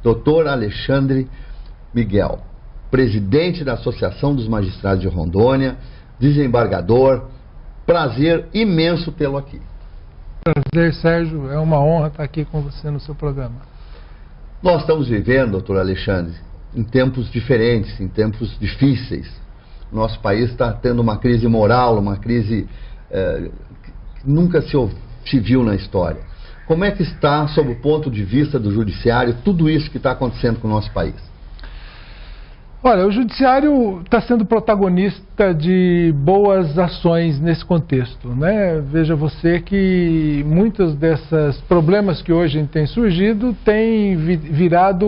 Dr. Alexandre Miguel, presidente da Associação dos Magistrados de Rondônia, desembargador, prazer imenso tê-lo aqui. Prazer, Sérgio, é uma honra estar aqui com você no seu programa. Nós estamos vivendo, doutor Alexandre, em tempos diferentes, em tempos difíceis. Nosso país está tendo uma crise moral, uma crise que nunca se viu na história. Como é que está, sob o ponto de vista do judiciário, tudo isso que está acontecendo com o nosso país? Olha, o judiciário está sendo protagonista de boas ações nesse contexto, né? Veja você que muitos desses problemas que hoje têm surgido têm virado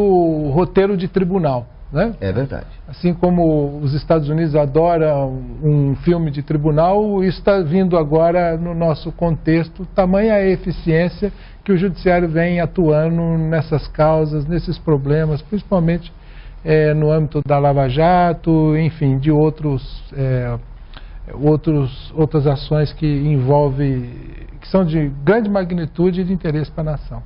roteiro de tribunal, né? É verdade. Assim como os Estados Unidos adoram um filme de tribunal, isso está vindo agora no nosso contexto, tamanha a eficiência que o judiciário vem atuando nessas causas, nesses problemas, principalmente no âmbito da Lava Jato, enfim, de outras ações que são de grande magnitude e de interesse para a nação.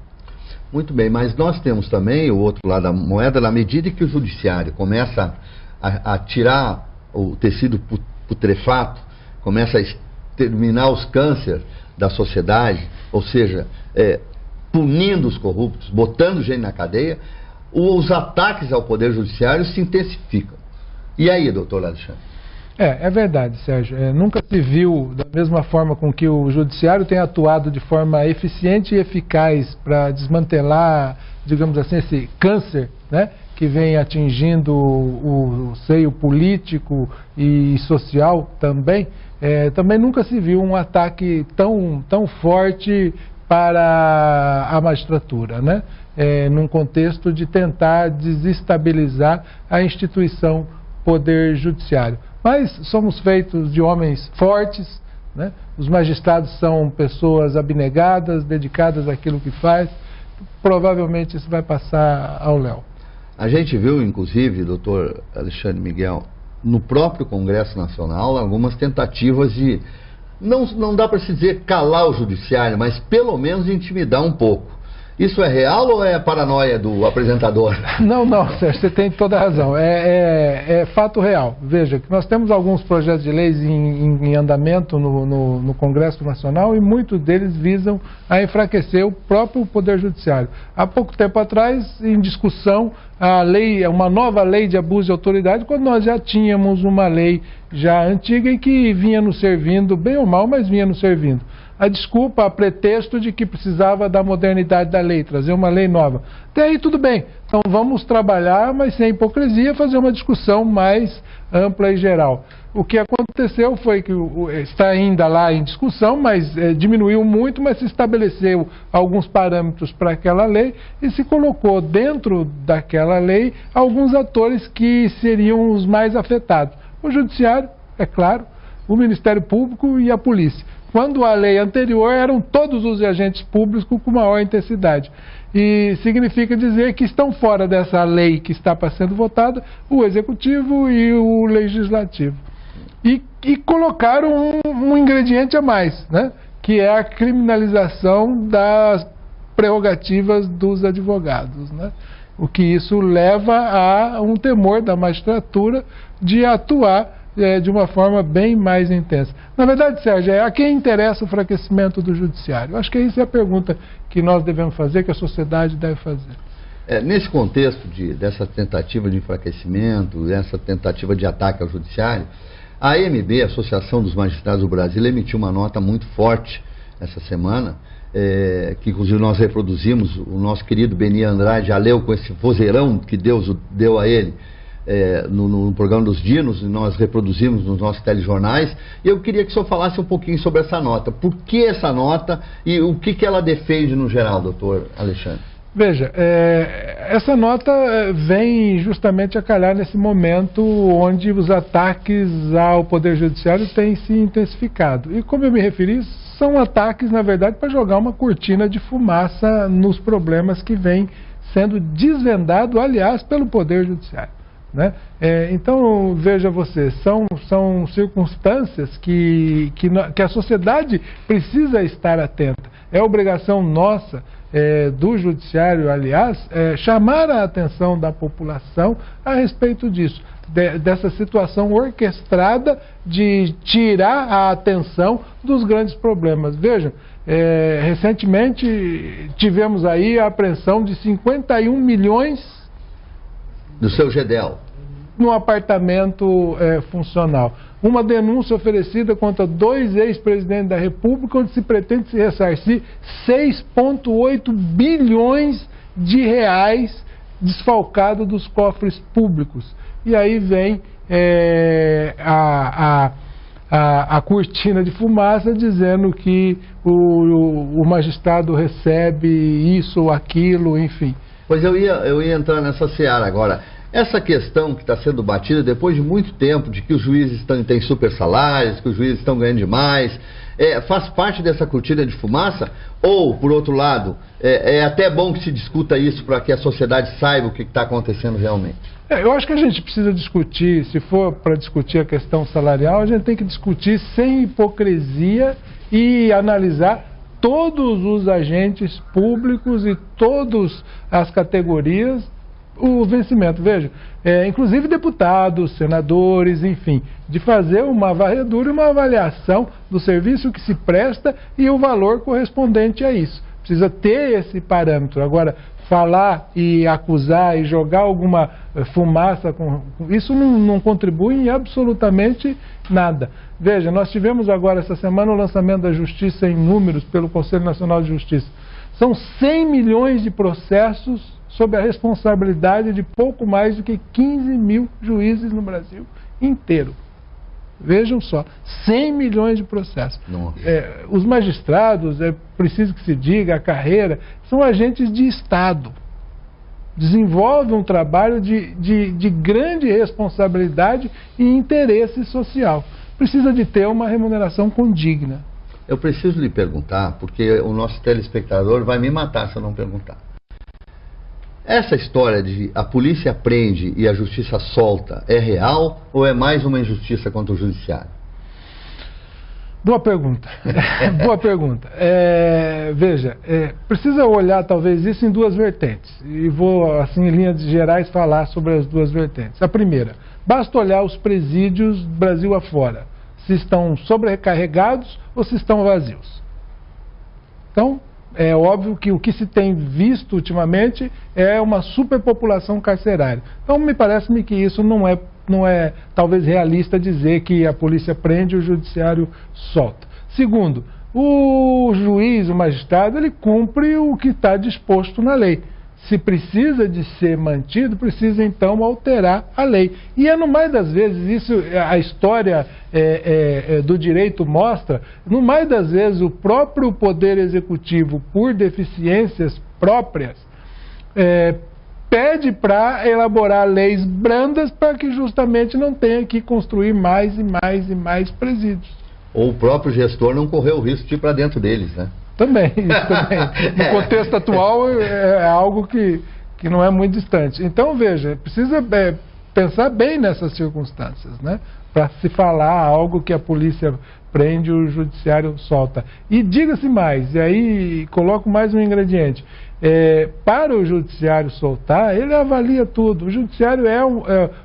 Muito bem, mas nós temos também o outro lado da moeda, na medida que o judiciário começa a tirar o tecido putrefato, começa a exterminar os cânceres da sociedade, ou seja, punindo os corruptos, botando gente na cadeia, os ataques ao Poder Judiciário se intensificam. E aí, doutor Alexandre? É verdade, Sérgio. Nunca se viu, da mesma forma com que o Judiciário tem atuado de forma eficiente e eficaz para desmantelar, digamos assim, esse câncer, né, que vem atingindo o seio político e social também. Também nunca se viu um ataque tão forte para a magistratura, né? Num contexto de tentar desestabilizar a instituição Poder Judiciário. Mas somos feitos de homens fortes, né? Os magistrados são pessoas abnegadas, dedicadas àquilo que faz. Provavelmente isso vai passar ao léu. A gente viu, inclusive, doutor Alexandre Miguel, no próprio Congresso Nacional, algumas tentativas de, não dá para se dizer calar o judiciário, mas pelo menos intimidar um pouco. Isso é real ou é paranoia do apresentador? Não, Sérgio, você tem toda a razão. É fato real. Veja, que nós temos alguns projetos de leis em andamento no Congresso Nacional e muitos deles visam a enfraquecer o próprio Poder Judiciário. Há pouco tempo atrás, em discussão, uma nova lei de abuso de autoridade, quando nós já tínhamos uma lei já antiga e que vinha nos servindo, bem ou mal, mas vinha nos servindo. A desculpa, a pretexto de que precisava da modernidade da lei, trazer uma lei nova. Até aí tudo bem, então vamos trabalhar, mas sem hipocrisia, fazer uma discussão mais ampla e geral. O que aconteceu foi que está ainda lá em discussão, mas diminuiu muito, mas se estabeleceu alguns parâmetros para aquela lei e se colocou dentro daquela lei alguns atores que seriam os mais afetados. O Judiciário, é claro, o Ministério Público e a Polícia. Quando a lei anterior eram todos os agentes públicos com maior intensidade. E significa dizer que estão fora dessa lei que está para sendo votada o Executivo e o Legislativo. E colocaram um ingrediente a mais, né? Que é a criminalização das prerrogativas dos advogados, né? O que isso leva a um temor da magistratura de atuar de uma forma bem mais intensa. Na verdade, Sérgio, a quem interessa o enfraquecimento do judiciário? Acho que essa é a pergunta que nós devemos fazer, que a sociedade deve fazer. Nesse contexto dessa tentativa de enfraquecimento, dessa tentativa de ataque ao judiciário, a AMB, a Associação dos Magistrados do Brasil, emitiu uma nota muito forte essa semana, que inclusive nós reproduzimos, o nosso querido Beni Andrade já leu com esse vozeirão que Deus deu a ele, no programa dos Dinos, nós reproduzimos nos nossos telejornais, e eu queria que o senhor falasse um pouquinho sobre essa nota. Por que essa nota e o que ela defende no geral, doutor Alexandre? Veja, essa nota vem justamente a calhar nesse momento onde os ataques ao Poder Judiciário têm se intensificado. E como eu me referi, são ataques, na verdade, para jogar uma cortina de fumaça nos problemas que vêm sendo desvendados, aliás, pelo Poder Judiciário. Né? Então, veja você, são circunstâncias que a sociedade precisa estar atenta. É obrigação nossa do Judiciário, aliás, chamar a atenção da população a respeito disso, dessa situação orquestrada de tirar a atenção dos grandes problemas. Vejam, recentemente tivemos aí a apreensão de 51 milhões do seu GEDEL no apartamento funcional. Uma denúncia oferecida contra 2 ex-presidentes da República, onde se pretende se ressarcir 6,8 bilhões de reais desfalcado dos cofres públicos. E aí vem a cortina de fumaça dizendo que o magistrado recebe isso ou aquilo, enfim. Pois eu ia entrar nessa seara agora. Essa questão que está sendo batida depois de muito tempo, de que os juízes têm super salários, que os juízes estão ganhando demais, faz parte dessa cortina de fumaça? Ou, por outro lado, é até bom que se discuta isso para que a sociedade saiba o que está acontecendo realmente? Eu acho que a gente precisa discutir, se for para discutir a questão salarial, a gente tem que discutir sem hipocrisia e analisar todos os agentes públicos e todas as categorias o vencimento. Veja, inclusive deputados, senadores, enfim, de fazer uma varredura e uma avaliação do serviço que se presta e o valor correspondente a isso. Precisa ter esse parâmetro. Agora, falar e acusar e jogar alguma fumaça, isso não contribui em absolutamente nada. Veja, nós tivemos agora essa semana o lançamento da Justiça em números pelo Conselho Nacional de Justiça. São 100 milhões de processos sob a responsabilidade de pouco mais do que 15 mil juízes no Brasil inteiro. Vejam só, 100 milhões de processos. Os magistrados, é preciso que se diga, a carreira, são agentes de Estado. Desenvolvem um trabalho de grande responsabilidade e interesse social. Precisa de ter uma remuneração condigna. Eu preciso lhe perguntar, porque o nosso telespectador vai me matar se eu não perguntar. Essa história de a polícia prende e a justiça solta é real ou é mais uma injustiça contra o judiciário? Boa pergunta. Boa pergunta. Veja, precisa olhar talvez isso em duas vertentes. E vou, assim, em linhas gerais, falar sobre as duas vertentes. A primeira, basta olhar os presídios Brasil afora. Se estão sobrecarregados ou se estão vazios. Então, é óbvio que o que se tem visto ultimamente é uma superpopulação carcerária. Então, me parece-me que isso não é talvez realista dizer que a polícia prende e o judiciário solta. Segundo, o juiz, o magistrado, ele cumpre o que está disposto na lei. Se precisa de ser mantido, precisa então alterar a lei. E no mais das vezes, isso a história do direito mostra, no mais das vezes o próprio Poder Executivo, por deficiências próprias, pede para elaborar leis brandas para que justamente não tenha que construir mais e mais e mais presídios. Ou o próprio gestor não correu o risco de ir para dentro deles, né? Também. No contexto atual é algo que não é muito distante. Então, veja, precisa pensar bem nessas circunstâncias, né? Para se falar algo que a polícia prende e o judiciário solta. E diga-se mais, e aí coloco mais um ingrediente. Para o judiciário soltar, ele avalia tudo. O judiciário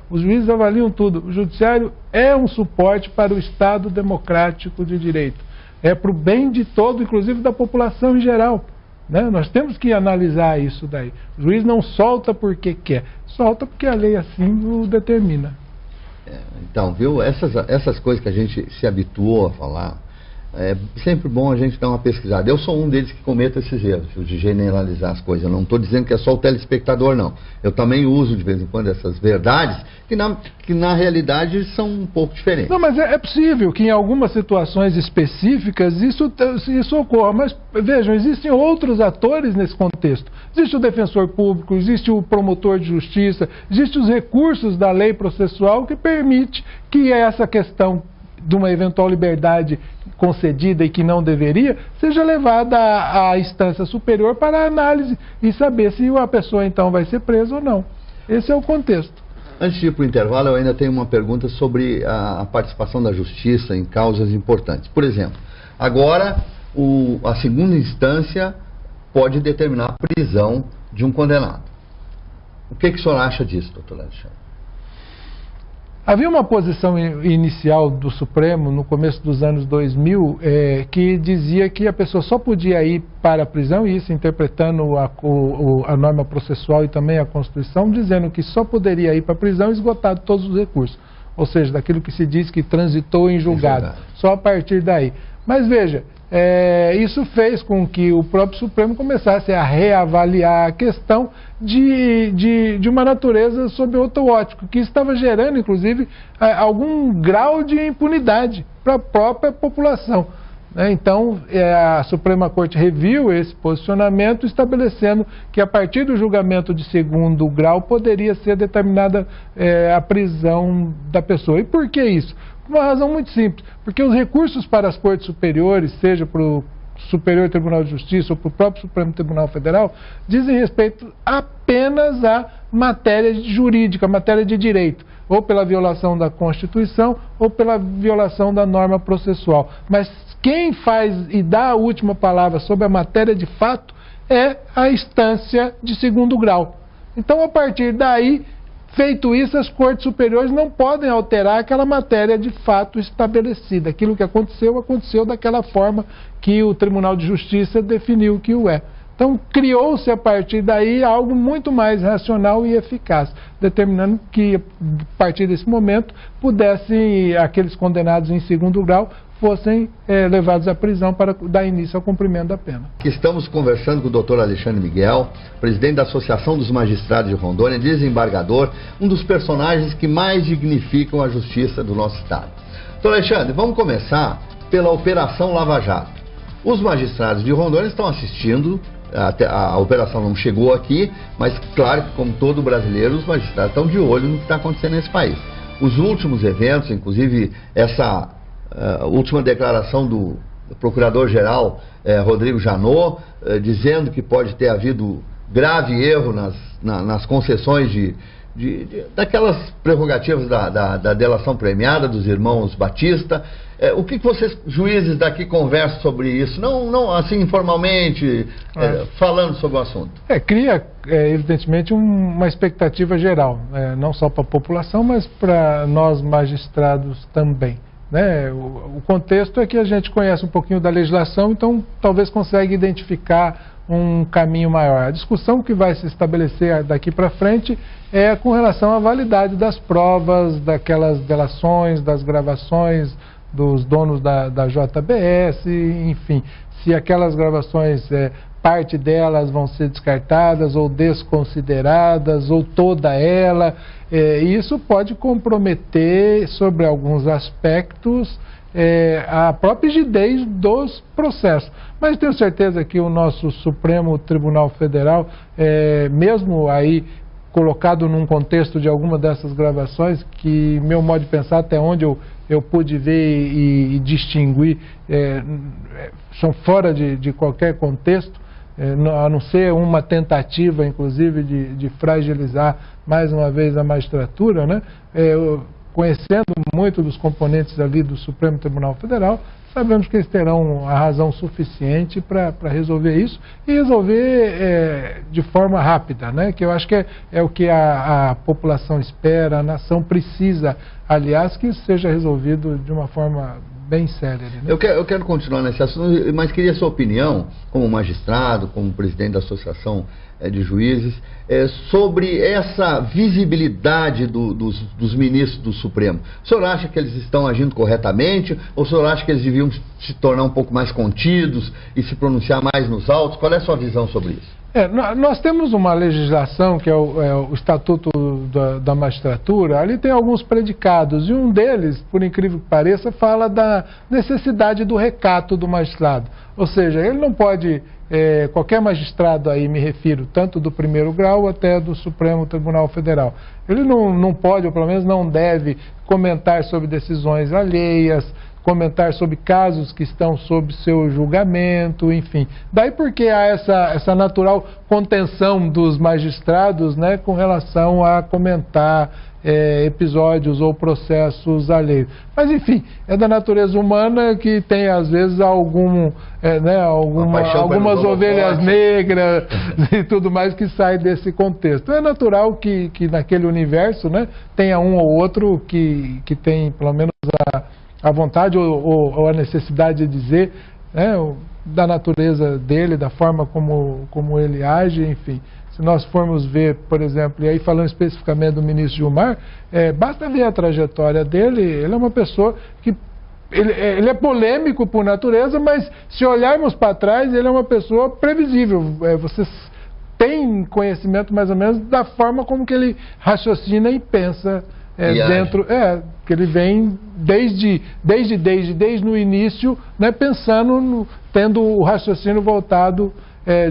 os juízes avaliam tudo. O judiciário é um suporte para o Estado democrático de direito. É para o bem de todo, inclusive da população em geral. Né? Nós temos que analisar isso daí. O juiz não solta porque quer, solta porque a lei assim o determina. Então, viu, essas coisas que a gente se habituou a falar, é sempre bom a gente dar uma pesquisada. Eu sou um deles que cometa esses erros, de generalizar as coisas. Eu não estou dizendo que é só o telespectador, não. Eu também uso de vez em quando essas verdades, que na realidade são um pouco diferentes. Não, mas é possível que em algumas situações específicas isso ocorra. Mas vejam, existem outros atores nesse contexto. Existe o defensor público, existe o promotor de justiça, existem os recursos da lei processual que permite que essa questão de uma eventual liberdade concedida e que não deveria, seja levada à instância superior para análise e saber se a pessoa então vai ser presa ou não. Esse é o contexto. Antes de ir para o intervalo, eu ainda tenho uma pergunta sobre a participação da justiça em causas importantes. Por exemplo, agora a segunda instância pode determinar a prisão de um condenado. O que o senhor acha disso, doutor Alexandre? Havia uma posição inicial do Supremo, no começo dos anos 2000, que dizia que a pessoa só podia ir para a prisão, e isso interpretando a norma processual e também a Constituição, dizendo que só poderia ir para a prisão esgotado todos os recursos. Ou seja, daquilo que se diz que transitou em julgado. Só a partir daí. Mas veja, isso fez com que o próprio Supremo começasse a reavaliar a questão de uma natureza sob outro ótico, que estava gerando, inclusive, algum grau de impunidade para a própria população. Então, a Suprema Corte reviu esse posicionamento, estabelecendo que a partir do julgamento de segundo grau poderia ser determinada a prisão da pessoa. E por que isso? Por uma razão muito simples, porque os recursos para as cortes superiores, seja para o Superior Tribunal de Justiça ou para o próprio Supremo Tribunal Federal, dizem respeito apenas à matéria jurídica, matéria de direito, ou pela violação da Constituição ou pela violação da norma processual. Mas quem faz e dá a última palavra sobre a matéria de fato é a instância de segundo grau. Então, a partir daí, feito isso, as cortes superiores não podem alterar aquela matéria de fato estabelecida. Aquilo que aconteceu, aconteceu daquela forma que o Tribunal de Justiça definiu que o é. Então, criou-se a partir daí algo muito mais racional e eficaz, determinando que, a partir desse momento, pudessem aqueles condenados em segundo grau fossem levados à prisão para dar início ao cumprimento da pena. Estamos conversando com o doutor Alexandre Miguel, presidente da Associação dos Magistrados de Rondônia, desembargador, um dos personagens que mais dignificam a justiça do nosso estado. Doutor Alexandre, vamos começar pela Operação Lava Jato. Os magistrados de Rondônia estão assistindo, a operação não chegou aqui, mas claro que, como todo brasileiro, os magistrados estão de olho no que está acontecendo nesse país. Os últimos eventos, inclusive essa última declaração do Procurador-Geral Rodrigo Janot, dizendo que pode ter havido grave erro nas concessões daquelas prerrogativas da delação premiada dos irmãos Batista. O que vocês, juízes daqui, conversam sobre isso? Não assim, informalmente, falando sobre o assunto. Cria, evidentemente, uma expectativa geral, não só para a população, mas para nós magistrados também. O contexto é que a gente conhece um pouquinho da legislação, então talvez consiga identificar um caminho maior. A discussão que vai se estabelecer daqui para frente é com relação à validade das provas, daquelas delações, das gravações dos donos da JBS, enfim, se aquelas gravações, parte delas vão ser descartadas ou desconsideradas, ou toda ela. Isso pode comprometer, sobre alguns aspectos, a própria rigidez dos processos. Mas tenho certeza que o nosso Supremo Tribunal Federal, mesmo aí colocado num contexto de alguma dessas gravações, que, meu modo de pensar, até onde eu pude ver e distinguir, são fora de qualquer contexto, a não ser uma tentativa, inclusive, de fragilizar mais uma vez a magistratura, conhecendo muito dos componentes ali do Supremo Tribunal Federal, sabemos que eles terão a razão suficiente para resolver isso e resolver de forma rápida, que eu acho que é o que a população espera, a nação precisa, aliás, que isso seja resolvido de uma forma bem séria. Eu quero continuar nesse assunto, mas queria a sua opinião, como magistrado, como presidente da Associação de Juízes, sobre essa visibilidade dos ministros do Supremo. O senhor acha que eles estão agindo corretamente, ou o senhor acha que eles deviam se tornar um pouco mais contidos e se pronunciar mais nos autos? Qual é a sua visão sobre isso? Nós temos uma legislação que é o Estatuto da Magistratura. Ali tem alguns predicados, e um deles, por incrível que pareça, fala da necessidade do recato do magistrado. Ou seja, ele não pode, qualquer magistrado aí, me refiro, tanto do primeiro grau até do Supremo Tribunal Federal, ele não pode, ou pelo menos não deve, comentar sobre decisões alheias, comentar sobre casos que estão sob seu julgamento, enfim. Daí porque há essa natural contenção dos magistrados, com relação a comentar episódios ou processos alheios. Mas, enfim, é da natureza humana que tem, às vezes, algumas ovelhas negras e tudo mais que sai desse contexto. É natural que naquele universo, né, tenha um ou outro que tem, pelo menos, a vontade ou a necessidade de dizer, né, da natureza dele, da forma como ele age, enfim. Se nós formos ver, por exemplo, e aí falando especificamente do ministro Gilmar, basta ver a trajetória dele. Ele é uma pessoa que ele é polêmico por natureza, mas se olharmos para trás, ele é uma pessoa previsível. Vocês têm conhecimento mais ou menos da forma como que ele raciocina e pensa dentro, que ele vem desde no início, né, pensando, tendo o raciocínio voltado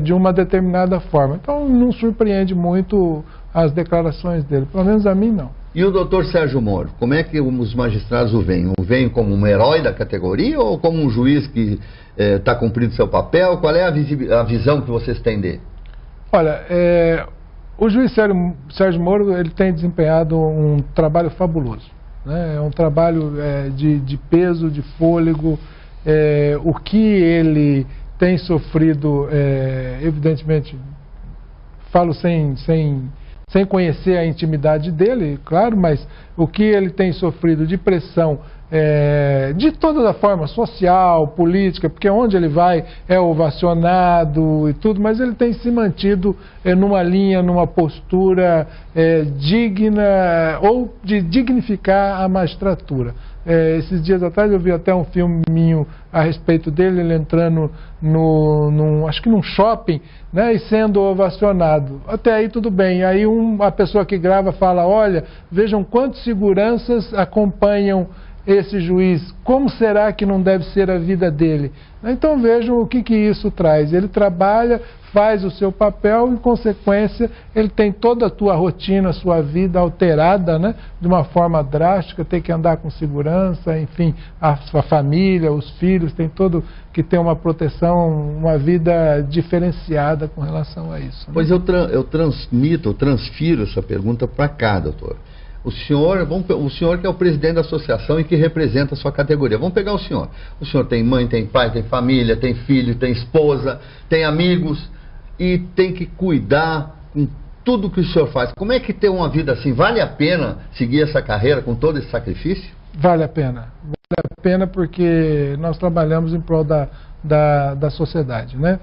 de uma determinada forma. Então não surpreende muito as declarações dele, pelo menos a mim não. E o doutor Sérgio Moro, como é que os magistrados o veem? O veem como um herói da categoria ou como um juiz que está cumprindo seu papel? Qual é a visão que vocês têm dele? Olha, o juiz Sérgio Moro, ele tem desempenhado um trabalho fabuloso, né? É um trabalho de peso, de fôlego. O que ele tem sofrido, evidentemente, falo sem conhecer a intimidade dele, claro, mas o que ele tem sofrido de pressão de toda a forma, social, política, porque onde ele vai é ovacionado e tudo, mas ele tem se mantido numa linha, numa postura digna ou de dignificar a magistratura. Esses dias atrás eu vi até um filminho a respeito dele, ele entrando acho que num shopping, né, e sendo ovacionado. Até aí tudo bem. Aí a pessoa que grava fala, olha, vejam quantos seguranças acompanham esse juiz, como será que não deve ser a vida dele? Então vejam o que isso traz. Ele trabalha, faz o seu papel, em consequência, ele tem toda a tua rotina, a sua vida alterada, né, de uma forma drástica, tem que andar com segurança, enfim, a sua família, os filhos, tem todo que ter uma proteção, uma vida diferenciada com relação a isso, né? Pois eu transfiro essa pergunta para cá, doutor. O senhor que é o presidente da associação e que representa a sua categoria. Vamos pegar o senhor. O senhor tem mãe, tem pai, tem família, tem filho, tem esposa, tem amigos e tem que cuidar com tudo que o senhor faz. Como é que ter uma vida assim? Vale a pena seguir essa carreira com todo esse sacrifício? Vale a pena. Vale a pena porque nós trabalhamos em prol da sociedade, né?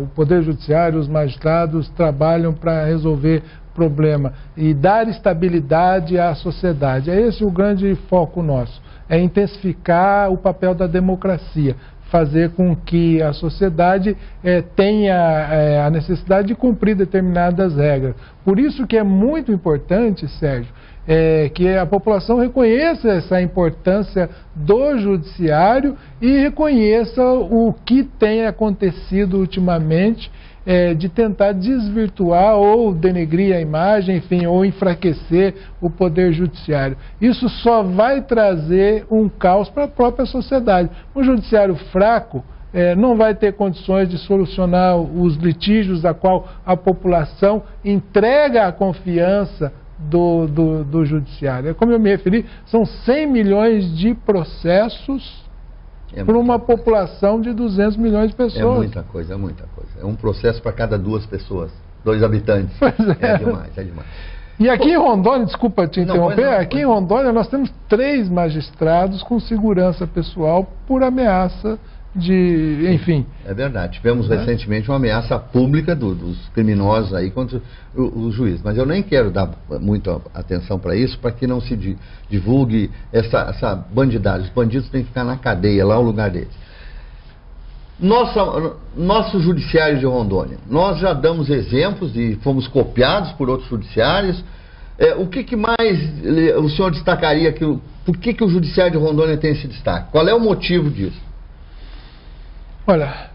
O Poder Judiciário, os magistrados trabalham para resolver problema e dar estabilidade à sociedade. É esse o grande foco nosso, é intensificar o papel da democracia, fazer com que a sociedade tenha a necessidade de cumprir determinadas regras. Por isso que é muito importante, Sérgio, que a população reconheça essa importância do judiciário e reconheça o que tem acontecido ultimamente, de tentar desvirtuar ou denegrir a imagem, enfim, ou enfraquecer o poder judiciário. Isso só vai trazer um caos para a própria sociedade. Um judiciário fraco não vai ter condições de solucionar os litígios a qual a população entrega a confiança do judiciário. Como eu me referi, são 100 milhões de processos por uma população de 200 milhões de pessoas. É muita coisa, é muita coisa. É um processo para cada 2 pessoas, 2 habitantes. Pois é demais, é demais. E aqui em Rondônia, desculpa te interromper, aqui em Rondônia nós temos 3 magistrados com segurança pessoal por ameaça de, enfim. É verdade, tivemos recentemente uma ameaça pública dos criminosos aí contra o juiz, mas eu nem quero dar muita atenção para isso, para que não se divulgue essa bandidagem. Os bandidos têm que ficar na cadeia, lá o lugar deles. Nosso judiciário de Rondônia, nós já damos exemplos e fomos copiados por outros judiciários. O que mais o senhor destacaria, por que o judiciário de Rondônia tem esse destaque? Qual é o motivo disso? Olha,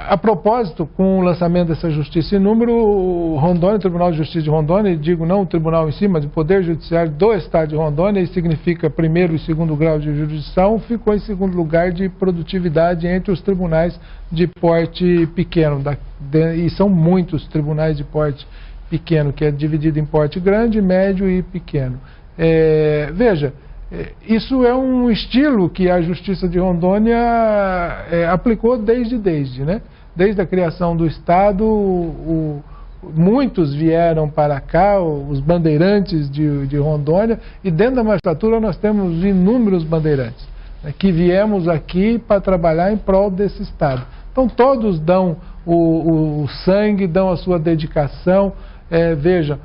a propósito, com o lançamento dessa justiça em número, o Tribunal de Justiça de Rondônia, e digo não o tribunal em si, mas o Poder Judiciário do Estado de Rondônia, isso significa primeiro e segundo grau de jurisdição, ficou em segundo lugar de produtividade entre os tribunais de porte pequeno, e são muitos tribunais de porte pequeno, que é dividido em porte grande, médio e pequeno. Veja, isso é um estilo que a Justiça de Rondônia aplicou desde, né? Desde a criação do Estado, muitos vieram para cá, os bandeirantes de Rondônia, e dentro da magistratura nós temos inúmeros bandeirantes, né, que viemos aqui para trabalhar em prol desse Estado. Então todos dão o sangue, dão a sua dedicação. Veja,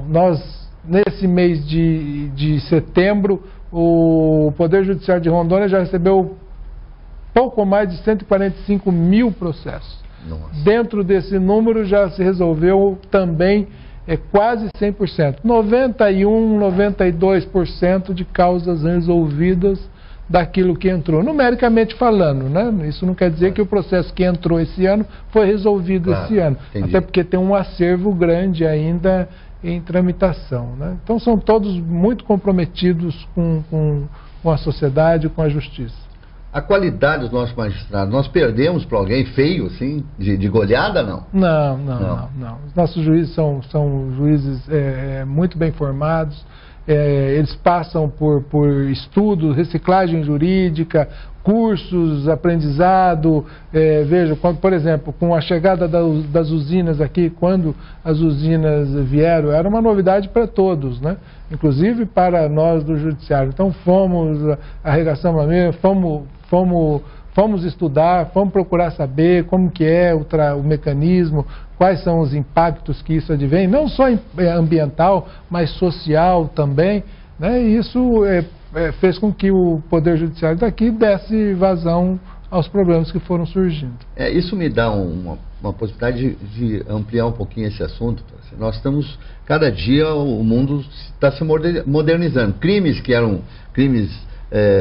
nós nesse mês de setembro, o Poder Judiciário de Rondônia já recebeu pouco mais de 145 mil processos. Nossa. Dentro desse número já se resolveu também quase 100%, 91%, 92% de causas resolvidas daquilo que entrou, numericamente falando, né? Isso não quer dizer que o processo que entrou esse ano foi resolvido esse ano, entendi. Até porque tem um acervo grande ainda em tramitação, né? Então são todos muito comprometidos com a sociedade, com a justiça. A qualidade dos nossos magistrados, nós perdemos para alguém feio, assim, de goleada, não? Não. Os nossos juízes são juízes muito bem formados, eles passam por estudos, reciclagem jurídica, cursos, aprendizado. Veja, por exemplo, com a chegada das usinas aqui, quando as usinas vieram, era uma novidade para todos, né? Inclusive para nós do Judiciário. Então arregaçamos a mesa, fomos estudar, fomos procurar saber como que é o mecanismo, quais são os impactos que isso advém, não só ambiental, mas social também, né? E isso fez com que o Poder Judiciário daqui desse vazão aos problemas que foram surgindo. Isso me dá uma possibilidade de ampliar um pouquinho esse assunto. Nós estamos, cada dia o mundo está se modernizando. Crimes que eram crimes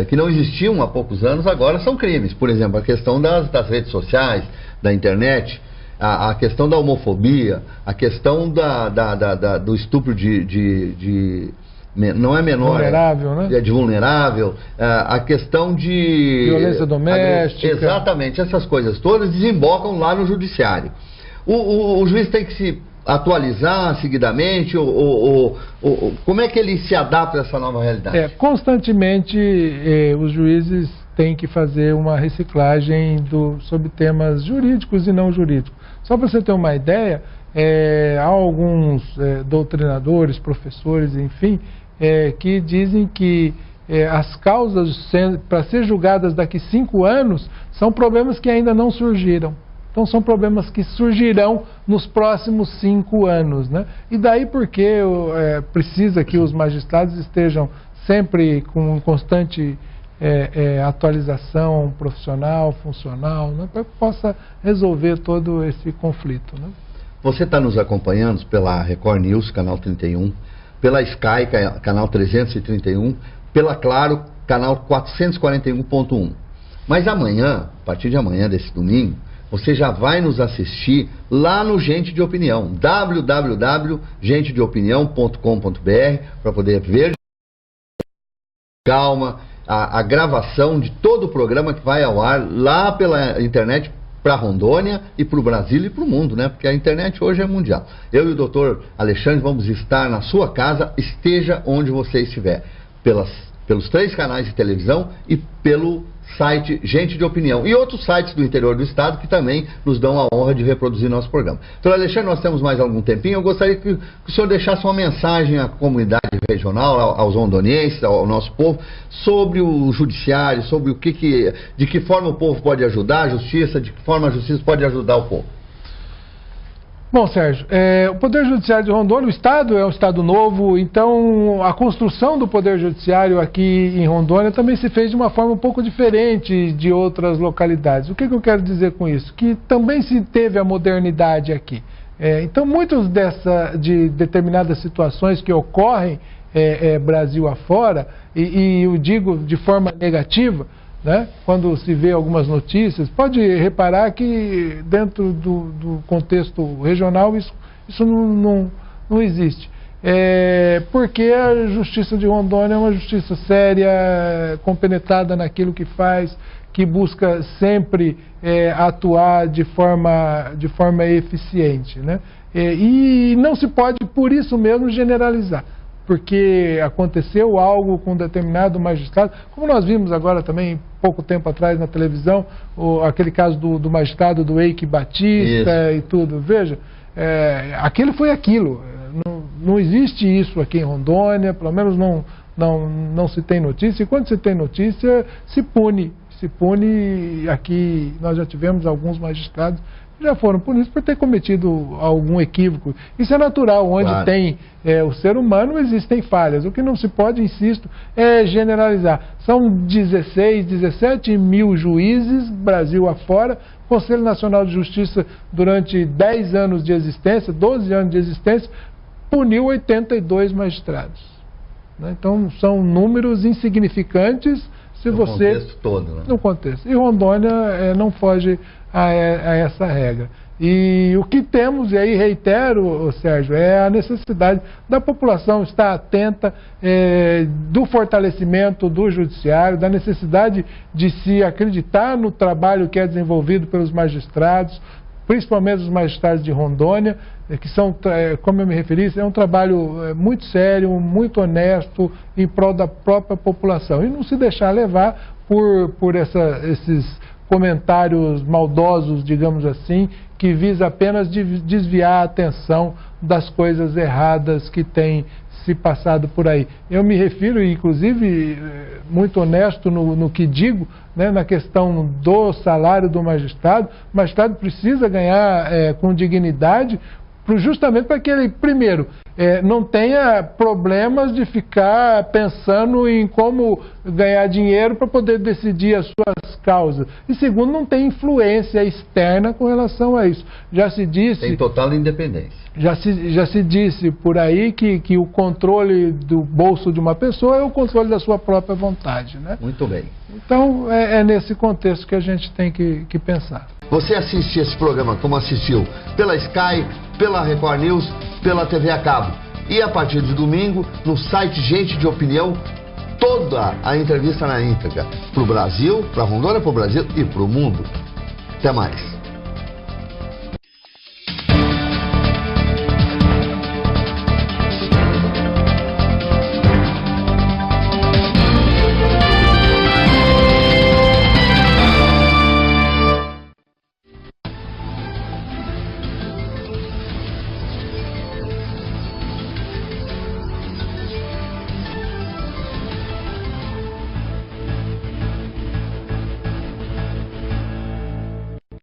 que não existiam há poucos anos, agora são crimes. Por exemplo, a questão das redes sociais, da internet, a questão da homofobia, a questão do estupro não é menor, vulnerável, né? De vulnerável, a questão de violência doméstica. Exatamente, essas coisas todas desembocam lá no judiciário. O juiz tem que se atualizar seguidamente, como é que ele se adapta a essa nova realidade? Constantemente os juízes têm que fazer uma reciclagem sobre temas jurídicos e não jurídicos. Só para você ter uma ideia, há alguns doutrinadores, professores, enfim, que dizem que as causas para ser julgadas daqui 5 anos são problemas que ainda não surgiram. Então são problemas que surgirão nos próximos 5 anos, né? E daí porque precisa que os magistrados estejam sempre com constante atualização profissional, funcional, né? Para que possa resolver todo esse conflito, né? Você está nos acompanhando pela Record News, canal 31, pela Sky, canal 331, pela Claro, canal 441.1. Mas amanhã, a partir de amanhã, desse domingo, você já vai nos assistir lá no Gente de Opinião, www.gentedeopinião.com.br, para poder ver a gravação de todo o programa que vai ao ar lá pela internet para Rondônia e para o Brasil e para o mundo, né? Porque a internet hoje é mundial. Eu e o doutor Alexandre vamos estar na sua casa, esteja onde você estiver, pelos 3 canais de televisão e pelo site Gente de Opinião e outros sites do interior do estado que também nos dão a honra de reproduzir nosso programa. Doutor Alexandre, nós temos mais algum tempinho. Eu gostaria que o senhor deixasse uma mensagem à comunidade regional, aos rondonienses, ao nosso povo, sobre o judiciário, sobre de que forma o povo pode ajudar a justiça, de que forma a justiça pode ajudar o povo. Bom, Sérgio, o Poder Judiciário de Rondônia, o Estado é um Estado novo, então a construção do Poder Judiciário aqui em Rondônia também se fez de uma forma um pouco diferente de outras localidades. O que eu quero dizer com isso? Que também se teve a modernidade aqui. Então, muitas de determinadas situações que ocorrem Brasil afora, e eu digo de forma negativa, né? Quando se vê algumas notícias, pode reparar que dentro do contexto regional isso não existe. Porque a Justiça de Rondônia é uma justiça séria, compenetrada naquilo que faz, que busca sempre atuar de forma eficiente, né? E não se pode, por isso mesmo, generalizar. Porque aconteceu algo com um determinado magistrado, como nós vimos agora também, pouco tempo atrás na televisão, aquele caso do magistrado do Eike Batista e tudo. Veja, aquilo foi aquilo. Não existe isso aqui em Rondônia, pelo menos não se tem notícia. E quando se tem notícia, se pune. Se pune. Aqui nós já tivemos alguns magistrados já foram punidos por ter cometido algum equívoco. Isso é natural, onde claro. tem o ser humano, existem falhas. O que não se pode, insisto, é generalizar. São 16, 17 mil juízes, Brasil afora. O Conselho Nacional de Justiça, durante 10 anos de existência, 12 anos de existência, puniu 82 magistrados. Então, são números insignificantes se você... No contexto todo, né? No contexto. E Rondônia não foge a essa regra. E o que temos, e aí reitero, Sérgio, é a necessidade da população estar atenta do fortalecimento do judiciário, da necessidade de se acreditar no trabalho que é desenvolvido pelos magistrados, principalmente os magistrados de Rondônia, que são, como eu me referi, é um trabalho muito sério, muito honesto, em prol da própria população. E não se deixar levar por esses comentários maldosos, digamos assim, que visa apenas desviar a atenção das coisas erradas que têm se passado por aí. Eu me refiro, inclusive, muito honesto no que digo, né, na questão do salário do magistrado. O magistrado precisa ganhar com dignidade, justamente para que ele, primeiro, não tenha problemas de ficar pensando em como ganhar dinheiro para poder decidir as suas causas. E segundo, não tem influência externa com relação a isso. Já se disse... Tem total independência. Já se disse por aí que o controle do bolso de uma pessoa é o controle da sua própria vontade, né? Muito bem. Então, é nesse contexto que a gente tem que pensar. Você assiste esse programa como assistiu pela Sky, pela Record News, pela TV a cabo. E a partir de domingo, no site Gente de Opinião, toda a entrevista na íntegra. Para o Brasil, para Rondônia, para o Brasil e para o mundo. Até mais.